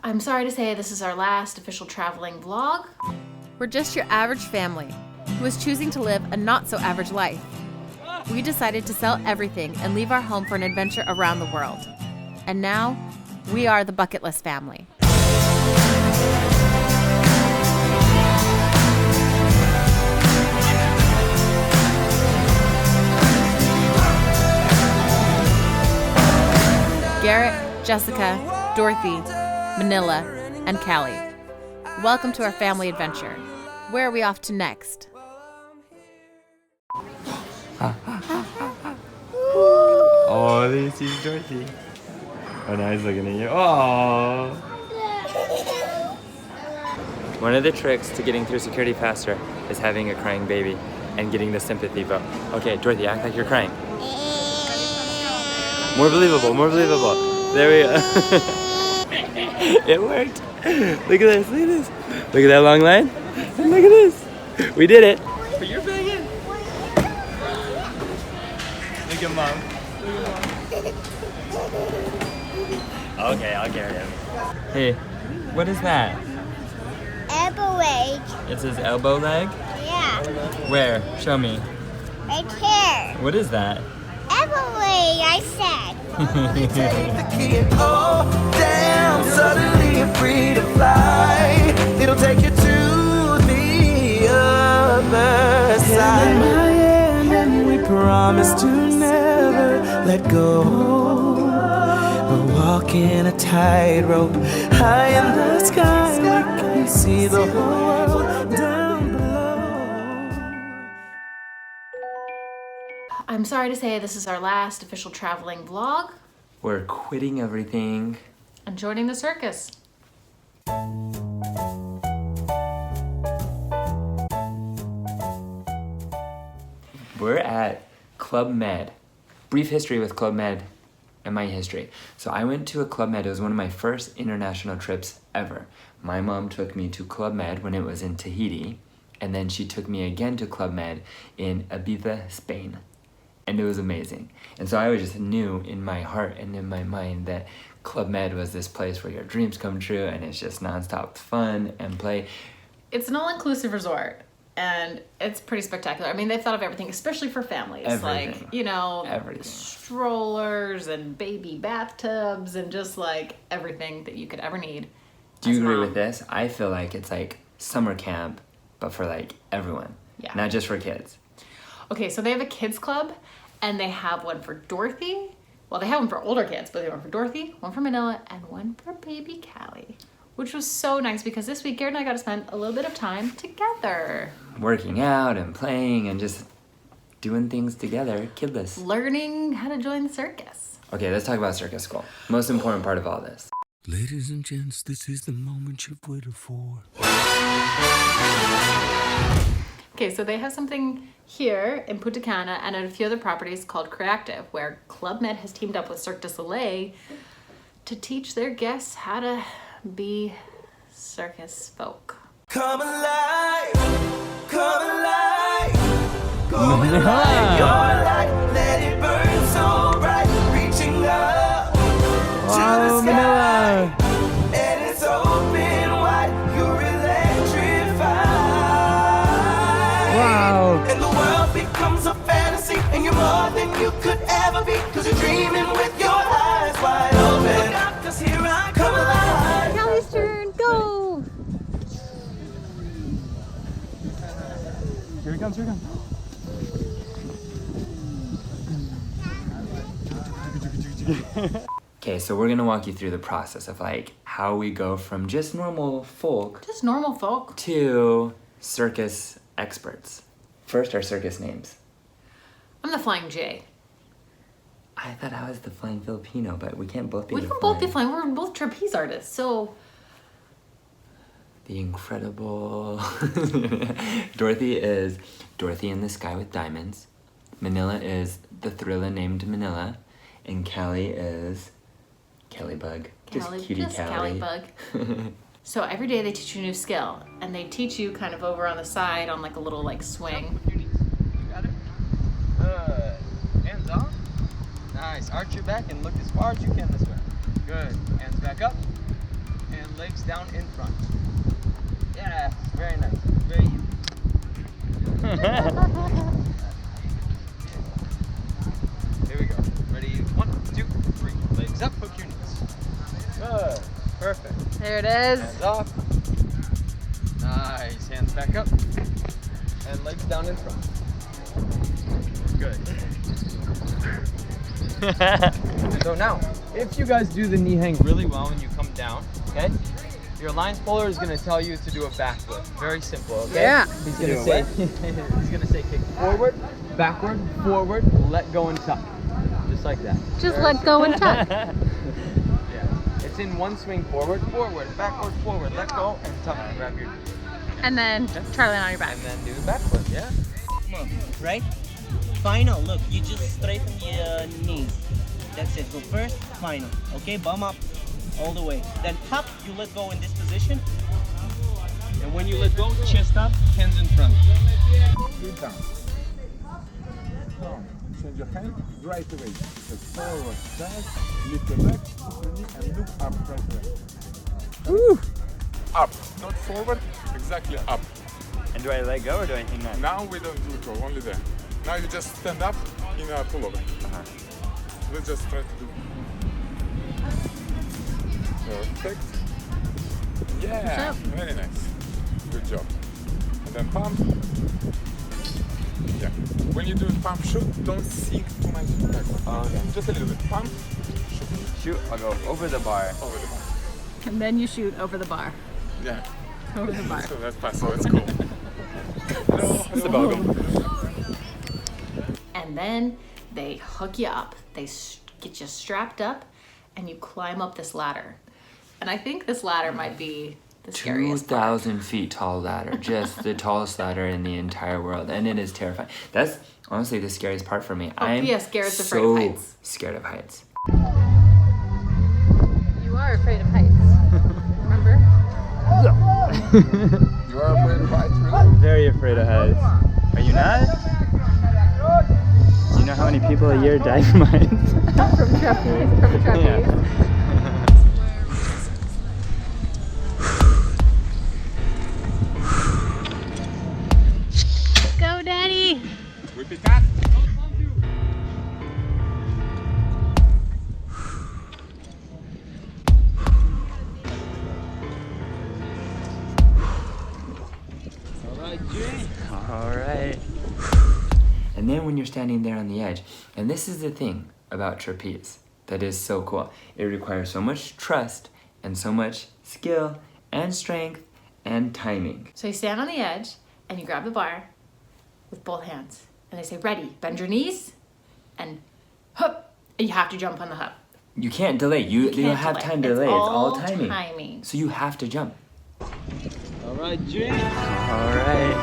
I'm sorry to say this is our last official traveling vlog. We're just your average family who is choosing to live a not-so-average life. We decided to sell everything and leave our home for an adventure around the world. And now, we are the bucket list family. Garrett, Jessica, Dorothy, Manila, and Callie. Welcome to our family adventure. Where are we off to next? Oh, this is Dorothy. Oh, now he's looking at you. Oh. One of the tricks to getting through security faster is having a crying baby and getting the sympathy vote. Okay, Dorothy, act like you're crying. More believable, more believable. There we go. It worked. Look at this, look at this. Look at that long line. And look at this. We did it. But you're banging. Look at mom. Okay, I'll carry him. Hey, what is that? Elbow leg. It says elbow leg? Yeah. Where? Show me. Right here. What is that? Elbow leg, I said. Take the key and oh, damn, suddenly you're free to fly. It'll take you to the other side. In my hand, and we promise to never let go. We're walking a tightrope high in the sky. We can see the whole world down below. I'm sorry to say this is our last official traveling vlog. We're quitting everything. And joining the circus. We're at Club Med. Brief history with Club Med and my history. So I went to a Club Med. It was one of my first international trips ever. My mom took me to Club Med when it was in Tahiti, and then she took me again to Club Med in Ibiza, Spain. And it was amazing. And so I always just knew in my heart and in my mind that Club Med was this place where your dreams come true and it's just nonstop fun and play. It's an all-inclusive resort and it's pretty spectacular. I mean, they've thought of everything, especially for families. Everything. Like, you know, Everything. strollers and baby bathtubs and just like everything that you could ever need. Do you as agree mom. with this? I feel like it's like summer camp, but for like everyone. Yeah. Not just for kids. Okay, so they have a kids club and they have one for Dorothy. Well, they have one for older kids, but they have one for Dorothy, one for Manila, and one for baby Callie, which was so nice because this week Garrett and I got to spend a little bit of time together. Working out and playing and just doing things together, kidless. Learning how to join the circus. Okay, let's talk about circus school. Most important part of all this. Ladies and gents, this is the moment you've waited for. Okay, so they have something here in Punta Cana and at a few other properties called CREACTIVE, where Club Med has teamed up with Cirque Du Soleil to teach their guests how to be circus folk. Come alive, come alive, go and light your light, let it burn so bright, reaching up to the sky, and it's open wide, you're electrified. Wow. And the world becomes a fantasy, and you're more than you could ever be, cause you're dreaming with your eyes wide open. Look out, cause here I come alive. Callie's turn, go! Here he comes, here he comes. Okay, so we're gonna walk you through the process of like how we go from just normal folk Just normal folk. to circus experts. First, our circus names. I'm the Flying J. I thought I was the flying Filipino, but we can't both be We the can both be flying. We're both trapeze artists, so The incredible Dorothy is Dorothy in the Sky with Diamonds. Manila is the thriller named Manila. And Callie is Callie Bug. Just cutie Callie. Bug. So every day they teach you a new skill, and they teach you kind of over on the side on like a little like swing. You got it? Good. Hands on. Nice. Arch your back and look as far as you can this way. Good. Hands back up. And legs down in front. Yeah, very nice. Very easy. Here we go. Ready? 1, 2, 3. Legs up, hook your knees. Good. Perfect. There it is. Hands off. Nice. Hands back up. And legs down in front. Good. So now, if you guys do the knee hang really well when you come down, okay? Your line spoiler is gonna tell you to do a backflip. Very simple, okay? Yeah. He's gonna say he's gonna say kick forward, backward, forward, let go and tuck. Just like that. Just let go and tuck. Yeah. It's in one swing forward, forward, backward, forward, let go and tuck and grab your knee. And then try to land on your back. And then do the backflip, yeah? Come on, right? Final, look, you just straighten your knees. That's it, go first, final. Okay, bum up all the way. Then hop, you let go in this position. And when you let go, chest up, hands in front. Sit down. Down. Change your hand right away. Just forward, back, lift your leg, put your knee, and look up right away. Woo. Up, not forward, exactly up. And do I let go or do I hang on? Now we don't do it, only there. Now you just stand up in a pullover. Let's just try to do. Perfect. Yeah, very nice. Good job. And then pump. Yeah. When you do pump shoot, don't sink too much backward. Okay. Just a little bit. Pump, Shoot, I'll go over the bar. over the bar. And then you shoot over the bar. Yeah. Over the bar. So that's fast, so it's cool. It's the boggle. And then they hook you up. They get you strapped up and you climb up this ladder. And I think this ladder might be the scariest part. 2,000 feet tall ladder, just the tallest ladder in the entire world, and it is terrifying. That's honestly the scariest part for me. I'm yes, Garrett's so afraid of heights. scared of heights. You are afraid of heights. Remember? You are afraid of heights, really? Very afraid of heights. Are you not? Do you know how many people a year die from heights? From trapeze. From trapeze. Go, Daddy! Whip it back. Alright. And then when you're standing there on the edge, and this is the thing about trapeze that is so cool. It requires so much trust and so much skill and strength and timing. So you stand on the edge and you grab the bar with both hands. And they say, ready, bend your knees and hup. And you have to jump on the hup. You can't delay. You don't can't have delay. time to It's delay. It's all all timing. timing. So you have to jump. Alright, Jay. Alright.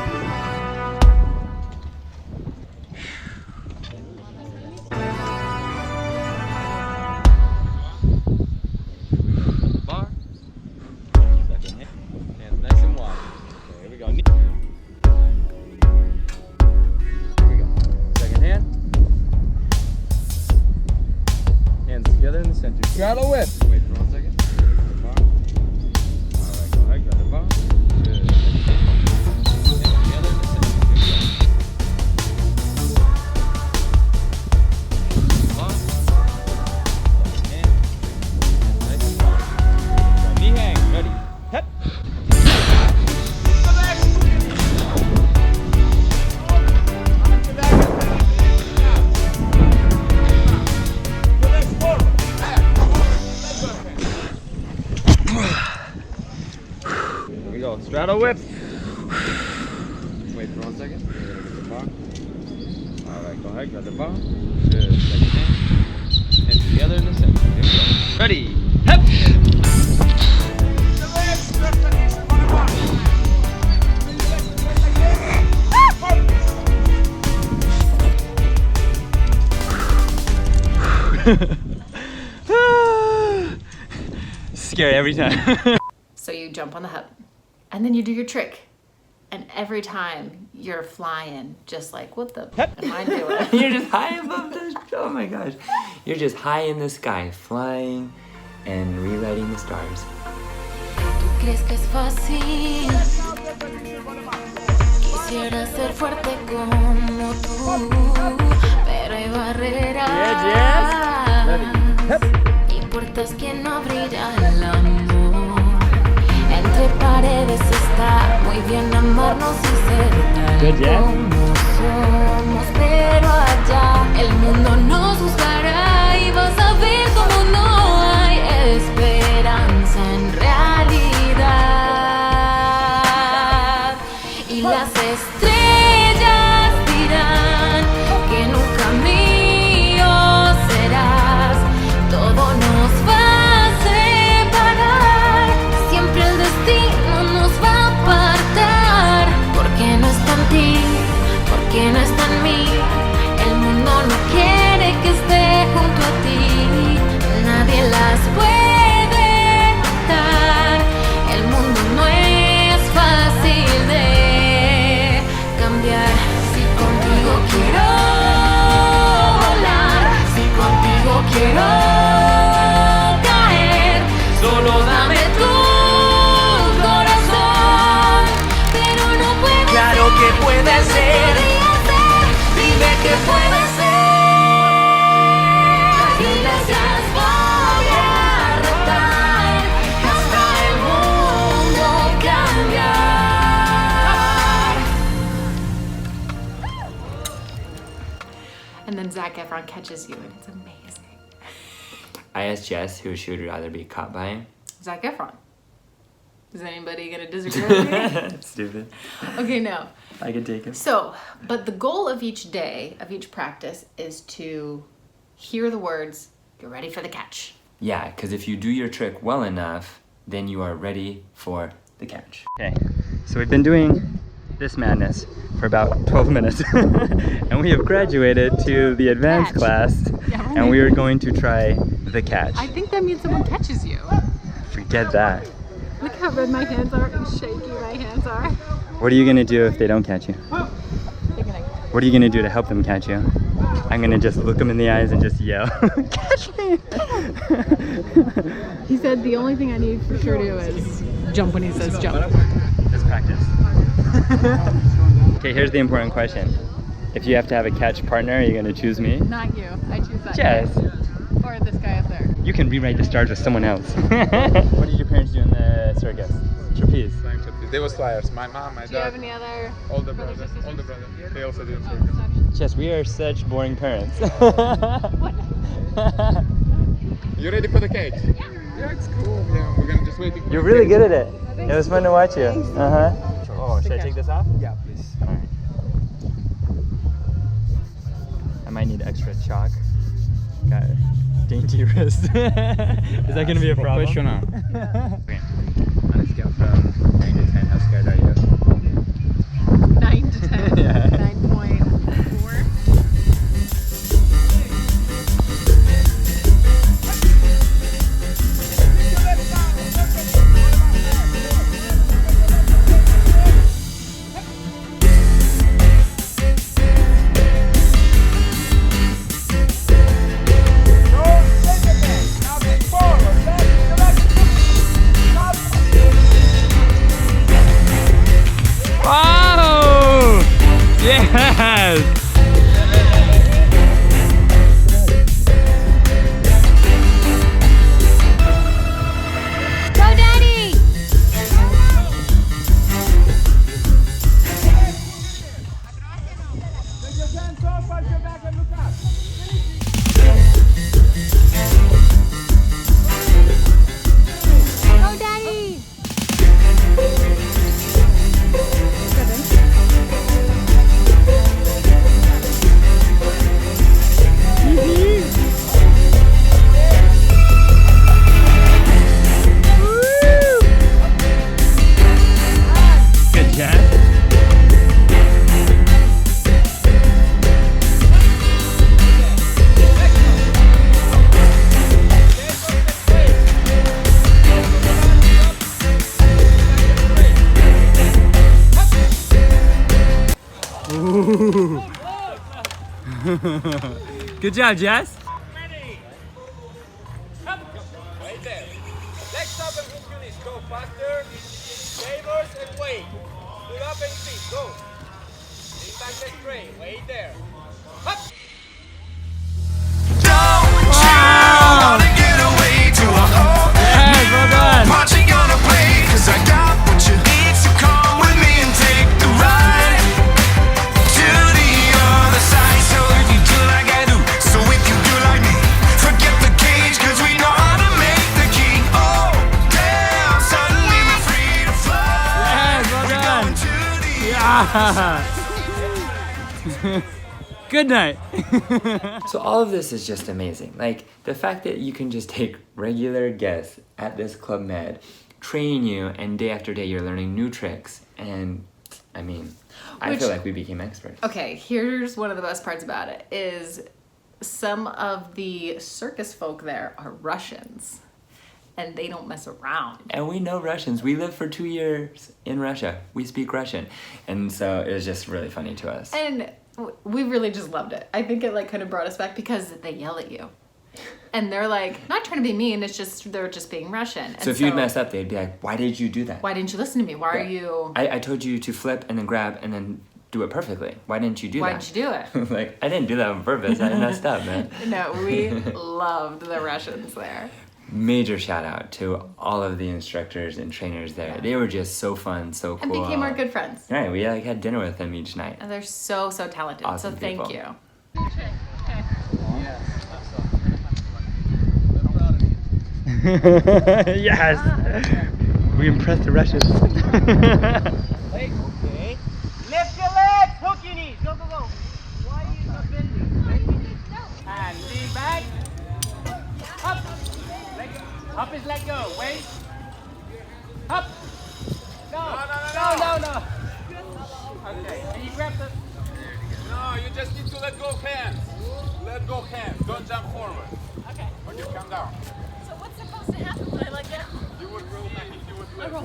Bar. Second hand. Hands nice and wide. Okay, here we go. Here we go. Second hand. Hands together in the center. Straddle whip. Wait for 1 second. Bar. Alright, go ahead, grab the bar. Good. Hands together in the center. Here we go. Bar. Second hand. Hands nice and wide. Go knee hang. Ready. Hep. Here we go. Straddle whip. Wait for 1 second. We're gonna get the bar. Alright, go ahead, grab the bar. Good. Second hand. Hands together in the center. Here we go. Ready. Hep. Scary every time. So you jump on the hup and then you do your trick. And every time you're flying, just like, what the am I doing? You're just high above the, oh my gosh. You're just high in the sky, flying and rewriting the stars. crees que es fácil. Quisiera ser fuerte como tú, pero hay barreras y puertas que no abrirán el amor. Entre paredes está muy bien amarnos y ser tal como somos, pero allá el mundo nos juzgará y vas a ver cómo no hay esperanza en realidad. Y las estrellas dirán que nunca mío serás. Todo nos va a separar, siempre el destino nos va a apartar. Porque no está en ti, porque no está en mí. El mundo no quiere que esté junto a ti. Nadie las puede matar. El mundo no es fácil de cambiar. Si contigo quiero volar, si contigo quiero caer, solo dame tu corazón. Pero no puede Claro ser, que puede ser. podría ser. Dime que puede ser. Y las voy a retar hasta el mundo cambiar. And then Zac Efron catches you, and it's amazing. I asked Jess who she would rather be caught by. Zac Efron. Is anybody gonna disagree with me? Stupid. Okay, no. I could take it. So, but the goal of each day, of each practice, is to hear the words, get ready for the catch. Yeah, because if you do your trick well enough, then you are ready for the catch. Okay, so we've been doing this madness for about 12 minutes and we have graduated to the advanced Catch. class Yeah, and we are going to try the catch. I think that means someone catches you. Forget that. Look how red my hands are and shaky my hands are. What are you gonna do if they don't catch you? What are you gonna do to help them catch you? I'm gonna just look them in the eyes and just yell, catch me! He said the only thing I need for sure to do is jump when he says jump. Let's practice. Okay, here's the important question. If you have to have a catch partner, are you gonna choose me? Not you. I choose that Jess. guy. Or this guy up there. You can rewrite the stars with someone else. What did your parents do in the circus? Trapeze. They were flyers. My mom, my Do you have dad, any other older brothers brother, or sisters? older brother. They also did Oh, circus. such. Jess, we are such boring parents. What? You ready for the cake? Yeah, it's cool. Yeah, we're gonna just wait. You're really good at it. It was fun to watch you. Uh-huh. Oh, should I take this off? Yeah, please. Alright. I might need extra chalk. Got dainty wrist. Is that gonna be a problem? Professional. Okay. On a scale from 9 to 10, how scared are you? 9 to 10. Yeah. 9.4. Oh! Yes! Go, Daddy! Go, Daddy! Good job. Good job, Jess. Ready. Up. Right there. Next up and finish. Go fast. center. Favors and wait. Pull up and speed. Go. Lean back the tray. Wait there. Up. Don't you wanna get away to a home? Marching on a plane, 'cause I got what you need. So come with me and take the ride to the other side. So if you do like I do, so if you do like me, forget the cage, 'cause we know how to make the king. Oh, damn, suddenly we're free to fly. We're going to the Good night. So all of this is just amazing. Like the fact that you can just take regular guests at this Club Med, train you, and day after day you're learning new tricks. And I mean, I feel like we became experts. Okay, here's one of the best parts about it is some of the circus folk there are Russians. And they don't mess around. And we know Russians. We lived for 2 years in Russia. We speak Russian. And so it was just really funny to us. And we really just loved it. I think it like kind of brought us back because they yell at you. And they're like, not trying to be mean, it's just, they're just being Russian. And so if you'd mess up, they'd be like, why did you do that? Why didn't you listen to me? Why are you... I told you to flip and then grab and then do it perfectly. Why didn't you do that? Why didn't you do it? Like, I didn't do that on purpose. I messed up, man. No, we loved the Russians there. Major shout out to all of the instructors and trainers there. Yeah. They were just so fun, so cool. And became our good friends. Right, we like had dinner with them each night. And they're so, so talented. Awesome so thank people. you. Yes! We impressed the Russians. Okay. Lift your legs, hook your knees. Go, go, go. Why are you not bending? And lean back. Up. Up is let go. Wait. Up. No. Okay. Can you grab the... No, you just need to let go of hands. Let go of hands. Don't jump forward. Okay. Or you come down. So what's supposed to happen when I let go? You would roll back if you would let go.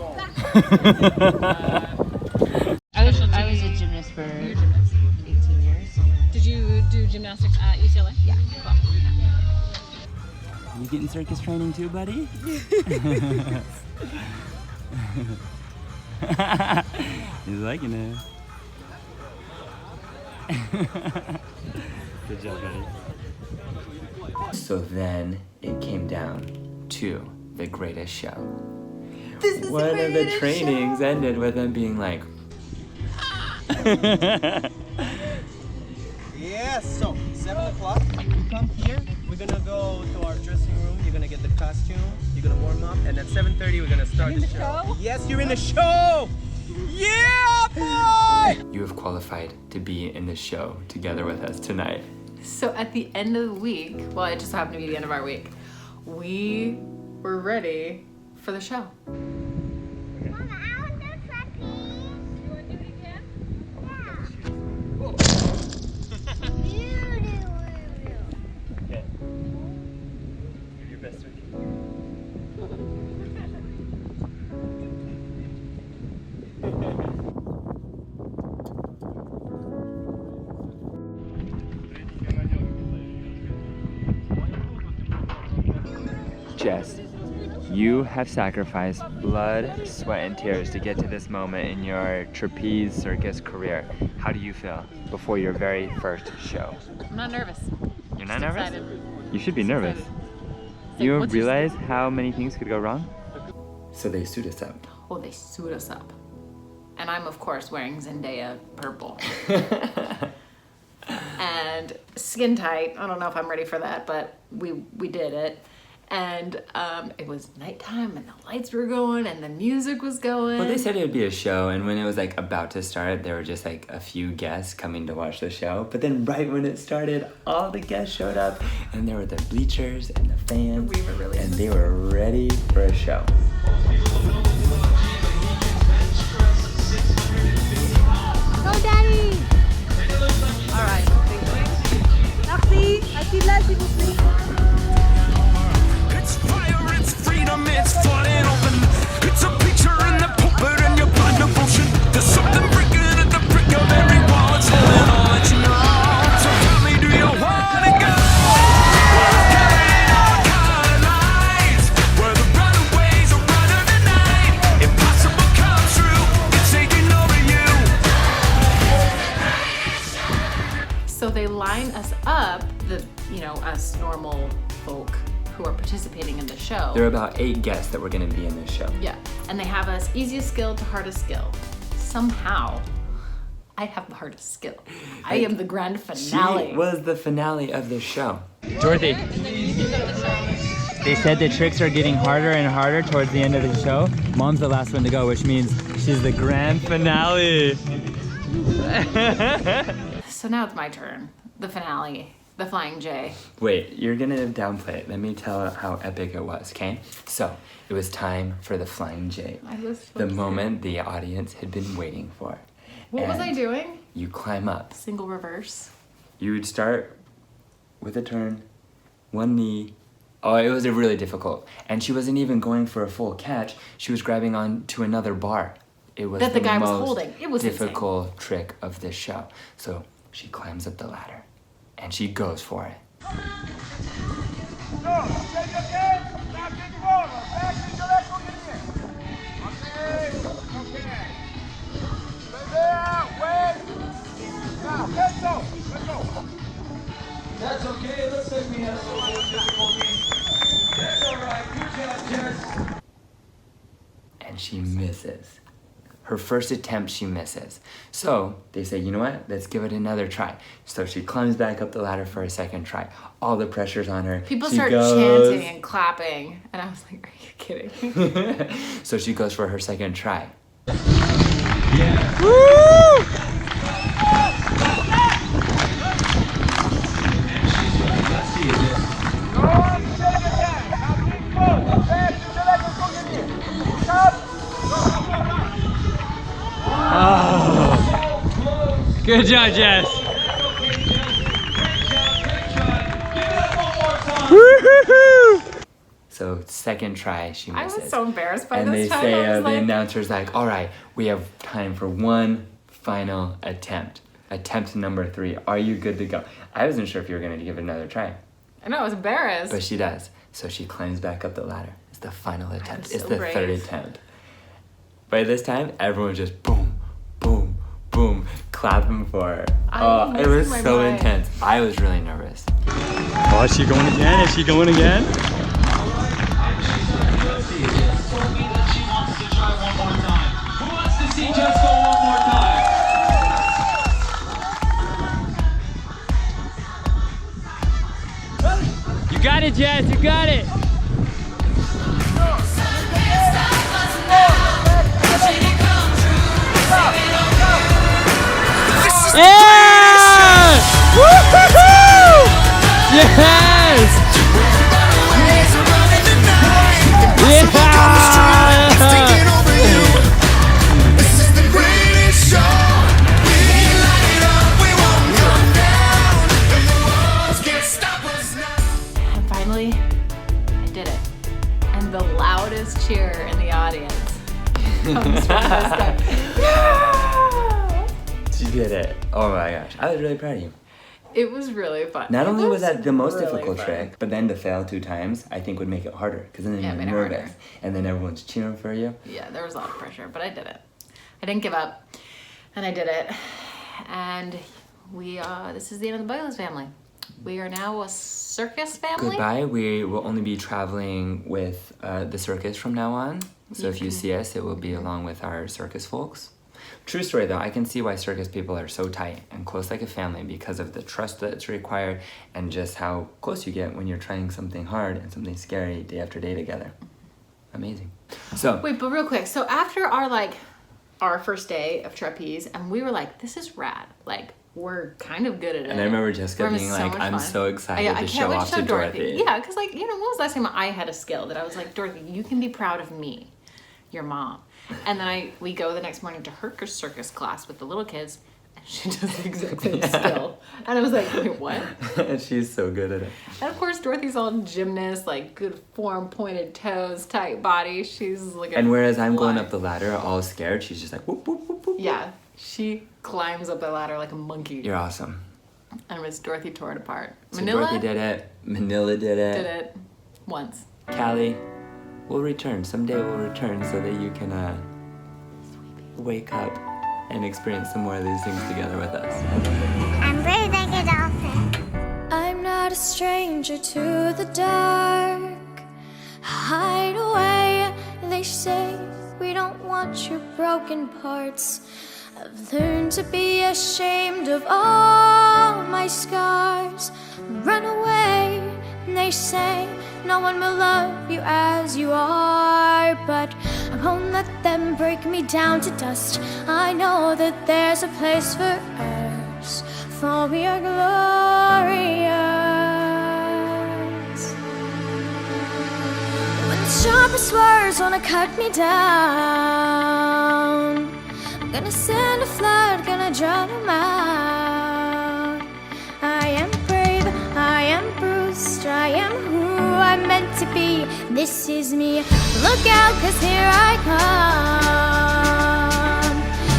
I was a gymnast for 18 years. Did you do gymnastics at UCLA? Yeah. You getting circus training too, buddy? He's liking it. Good job, buddy. So then it came down to the greatest show. This is One of the trainings ended with them being like, Yes, so 7 o'clock, you come here, we're gonna go to our dressing room, you're gonna get the costume, you're gonna warm up, and at 7:30 we're gonna start the show. Yes, you're in the show! Yeah, boy! you have qualified to be in the show together with us tonight. So at the end of the week, well, it just happened to be the end of our week, we were ready for the show. Jess, you have sacrificed blood, sweat, and tears to get to this moment in your trapeze circus career. How do you feel before your very first show? I'm not nervous. You're not Just nervous? excited. You should be nervous. So You what's your realize how many things could go wrong? So they suit us up. Oh, they suit us up. And I'm, of course, wearing Zendaya purple. And skin tight. I don't know if I'm ready for that, but we did it. And it was nighttime and the lights were going and the music was going. Well, they said it would be a show, and when it was like about to start, there were just like a few guests coming to watch the show. But then right when it started, all the guests showed up, and there were the bleachers and the fans, We were really and they were ready for a show. Go, Daddy! All right. Merci. À qui là, s'il vous plaît? It's fire, it's freedom, it's flooding open. It's a picture in the pulpit and your blind devotion. There's something breaking at the brick of every wall. It's holding on, let you know. So tell me, do you wanna go? Carrying all color lines, where the runaways are line us up, us normal folk who are participating in the show. There are about 8 guests that were gonna be in this show. Yeah, and they have us easiest skill to hardest skill. Somehow, I have the hardest skill. I am the grand finale. She was the finale of the show. Dorothy, they said the tricks are getting harder and harder towards the end of the show. Mom's the last one to go, which means she's the grand finale. So now it's my turn. The finale. The Flying J. Wait, you're gonna downplay it. Let me tell how epic it was, okay? So, it was time for the Flying J. I was so The scared. moment the audience had been waiting for. What was And I doing? You climb up. Single reverse. You would start with a turn, one knee. Oh, it was really difficult. And she wasn't even going for a full catch. She was grabbing on to another bar. It was That the guy was most holding. It was difficult trick of this show. So she climbs up the ladder and she goes for it. That's okay, looks like we have some little difficulty. That's alright, good job, Jess. And she misses. Her first attempt, she misses. So they say, you know what? Let's give it another try. So she climbs back up the ladder for a second try. All the pressure's on her. People She start goes- chanting and clapping. And I was like, are you kidding? So she goes for her second try. Good job, Jess. So second try, she I misses. was so embarrassed by and this they time. say, I was the like, announcer's like, all right, we have time for one final attempt. Attempt number 3. Are you good to go? I wasn't sure if you were going to give it another try. I know, I was embarrassed. But she does. So she climbs back up the ladder. It's the final attempt. was It's so the brave. third attempt. By this time, everyone just boom, boom, boom, clapping for her. I'm It was losing my so mind. intense. I was really nervous. Oh, is she going again? Is she going again? You got it, Jess. You got it. Yeah! Woo-hoo-hoo! Yes! And finally, I did it. And the loudest cheer in the audience comes from this guy. Yeah! She did it. Oh my gosh. I was really proud of you. It was really fun. Not It only was that the most really difficult fun. trick, but then to fail 2 times, I think would make it harder. Because then Yeah, it you're made it harder. nervous. And then everyone's cheering for you. Yeah, there was a lot of pressure, but I did it. I didn't give up, and I did it. And we, this is the end of the Boyles family. We are now a circus family. Goodbye. We will only be traveling with the circus from now on. So if you see us, it will be along with our circus folks. True story though, I can see why circus people are so tight and close like a family because of the trust that's required and just how close you get when you're trying something hard and something scary day after day together. Amazing. So Wait, but real quick. So after our first day of trapeze, and we were like, this is rad. Like, we're kind of good at it. and I remember Jessica We're having being so like, much I'm fun. so excited I to can't show wait off to Dorothy. Yeah, because like, when was the last time I had a skill that I was like, Dorothy, you can be proud of me, your mom. And then we go the next morning to her circus class with the little kids, and she does the exact same skill. And I was like, wait, what? She's so good at it. And of course, Dorothy's all gymnast, like good form, pointed toes, tight body. She's like And whereas I'm going up the ladder all scared, she's just like, whoop, whoop, whoop, whoop. Yeah, she climbs up the ladder like a monkey. You're awesome. And Miss Dorothy tore it apart. So Manila Dorothy did it. Manila did it. did it once. Callie, we'll return. Someday we'll return so that you can wake up and experience some more of these things together with us. I'm brave like a dolphin. I'm not a stranger to the dark. Hide away, they say. We don't want your broken parts. I've learned to be ashamed of all my scars. Run away, they say. No one will love you as you are. But I won't let them break me down to dust. I know that there's a place for us, for we are glorious. When the sharpest words wanna cut me down, I'm gonna send a flood, gonna drown them out. I am brave, I am bruised, I am who I'm meant to be. This is me, look out, 'cause here I come.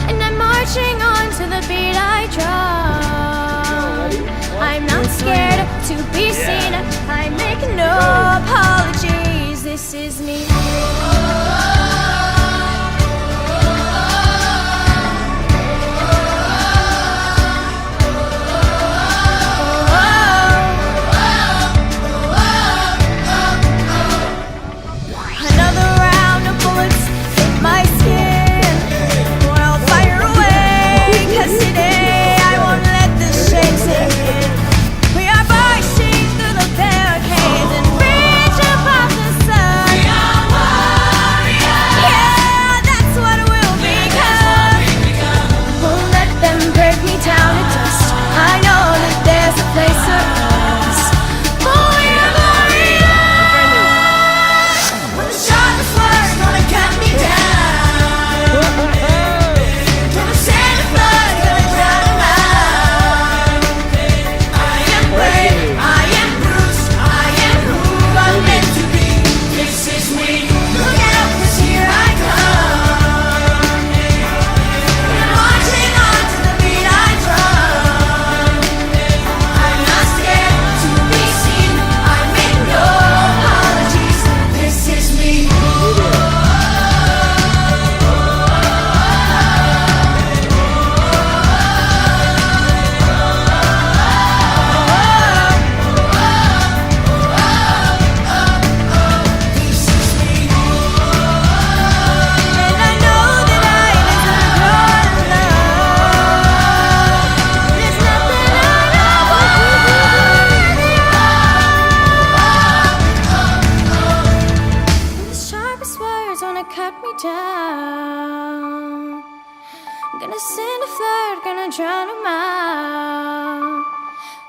And I'm marching on to the beat I drum. I'm not scared to be seen, I make no apologies. This is me.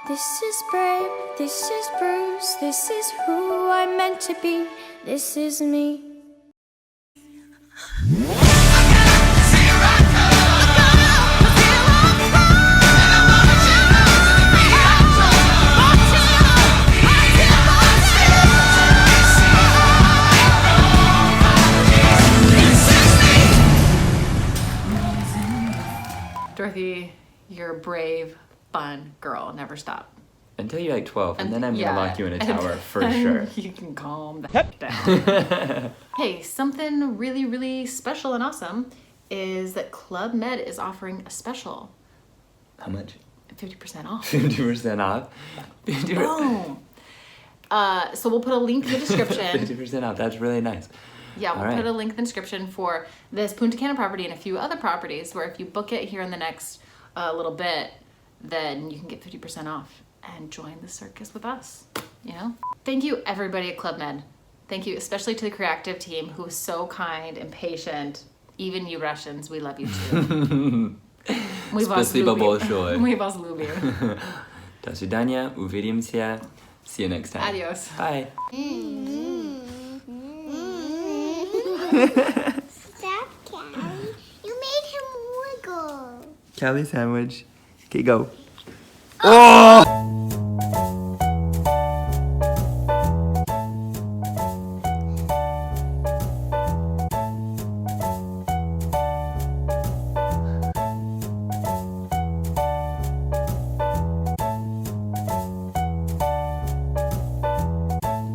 This is brave, this is Bruce, this is who I'm meant to be, this is me. Dorothy, you're a brave, fun girl. Never stop. Until you're like 12, and then I'm yeah, gonna lock you in a tower for sure. You can calm the heck down. Hey, something really, really special and awesome is that Club Med is offering a special. How much? 50% off. 50% off? Boom. So we'll put a link in the description. 50% off, that's really nice. Yeah, we'll put a link in the description for this Punta Cana property and a few other properties where if you book it here in the next little bit, then you can get 50% off and join the circus with us, you know? Thank you everybody at Club Med. Thank you especially to the CREACTIVE team who is so kind and patient. Even you Russians, we love you too. We was большое. We was lubię. До свидания, увидимся. See you next time. Adios. Bye. Stop, Callie. You made him wiggle. Callie sandwich. Okay, go. Oh!